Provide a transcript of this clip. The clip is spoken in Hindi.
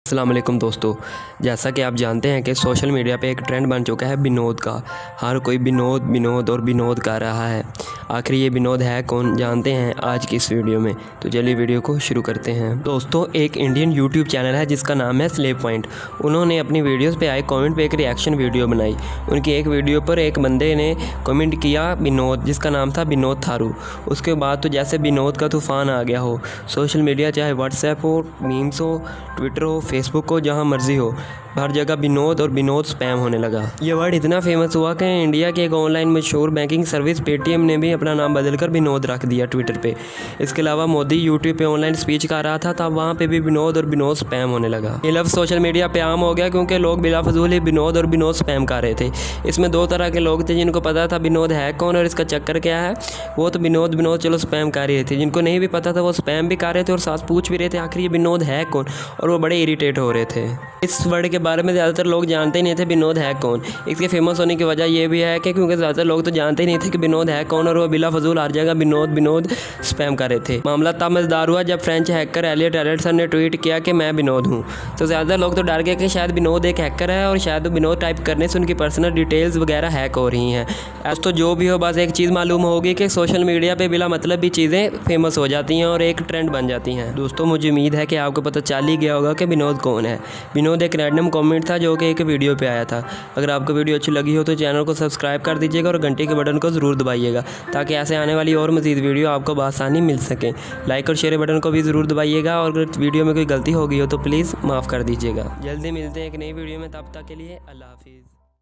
अस्सलाम वालेकुम दोस्तों, जैसा कि आप जानते हैं कि सोशल मीडिया पे एक ट्रेंड बन चुका है विनोद का। हर कोई विनोद विनोद और विनोद कर रहा है। आखिर ये विनोद है कौन, जानते हैं आज की इस वीडियो में। तो चलिए वीडियो को शुरू करते हैं। दोस्तों, एक इंडियन यूट्यूब चैनल है जिसका नाम है स्लेव पॉइंट। उन्होंने अपनी वीडियोस पे आए कमेंट पे एक रिएक्शन वीडियो बनाई। उनकी एक वीडियो पर एक बंदे ने कमेंट किया विनोद, जिसका नाम था विनोद थारू। उसके बाद तो जैसे विनोद का तूफ़ान आ गया हो। सोशल मीडिया चाहे व्हाट्सएप हो, मीम्स हो, ट्विटर हो, फेसबुक हो, जहाँ मर्जी हो, हर जगह विनोद और विनोद स्पैम होने लगा। ये वर्ड इतना फेमस हुआ कि इंडिया की एक ऑनलाइन मशहूर बैंकिंग सर्विस पेटीएम ने भी अपना नाम बदलकर विनोद रख दिया ट्विटर पे। इसके अलावा मोदी यूट्यूब पे ऑनलाइन स्पीच कर रहा था, तब वहाँ पे भी विनोद और विनोद स्पैम होने लगा। ये लफ्ज़ सोशल मीडिया पे आम हो गया क्योंकि लोग बिला फजूल ही विनोद और विनोद स्पैम कर रहे थे। इसमें दो तरह के लोग थे, जिनको पता था विनोद है कौन और इसका चक्कर क्या है, वो तो विनोद विनोद चलो स्पैम कर रहे थे। जिनको नहीं भी पता था वो स्पैम भी कर रहे थे और साथ पूछ भी रहे थे आखिर ये विनोद है कौन, और वो बड़े इरीटेट हो रहे थे। इस वर्ड के बारे में ज़्यादातर लोग जानते ही नहीं थे विनोद है कौन। इसके फेमस होने की वजह ये भी है कि क्योंकि ज़्यादातर लोग तो जानते ही नहीं थे कि विनोद है कौन, और वो बिला फजूल हर जगह विनोद विनोद स्पैम कर रहे थे। मामला तब मज़ेदार हुआ जब फ्रेंच हैकर एलियट एलियटसन ने ट्वीट किया कि मैं विनोद हूँ। तो ज़्यादातर लोग तो डर गए कि शायद विनोद एक हैकर है और शायद विनोद टाइप करने से उनकी पर्सनल डिटेल्स वगैरह हैक हो रही हैं। ऐसा तो जो भी हो, बस एक चीज़ मालूम होगी कि सोशल मीडिया पर बिला मतलब भी चीज़ें फेमस हो जाती हैं और एक ट्रेंड बन जाती हैं। दोस्तों, मुझे उम्मीद है कि आपको पता चल ही गया होगा कि विनोद कौन है। विनोद एक रैंडम कमेंट था जो कि एक वीडियो पे आया था। अगर आपको वीडियो अच्छी लगी हो तो चैनल को सब्सक्राइब कर दीजिएगा और घंटे के बटन को ज़रूर दबाइएगा ताकि ऐसे आने वाली और मज़ीद वीडियो आपको बआसानी मिल सके। लाइक और शेयर बटन को भी ज़रूर दबाइएगा और अगर वीडियो में कोई गलती हो गई हो तो प्लीज़ माफ़ कर दीजिएगा। जल्दी मिलते हैं एक नई वीडियो में, तब तक के लिए अल्लाह हाफिज़।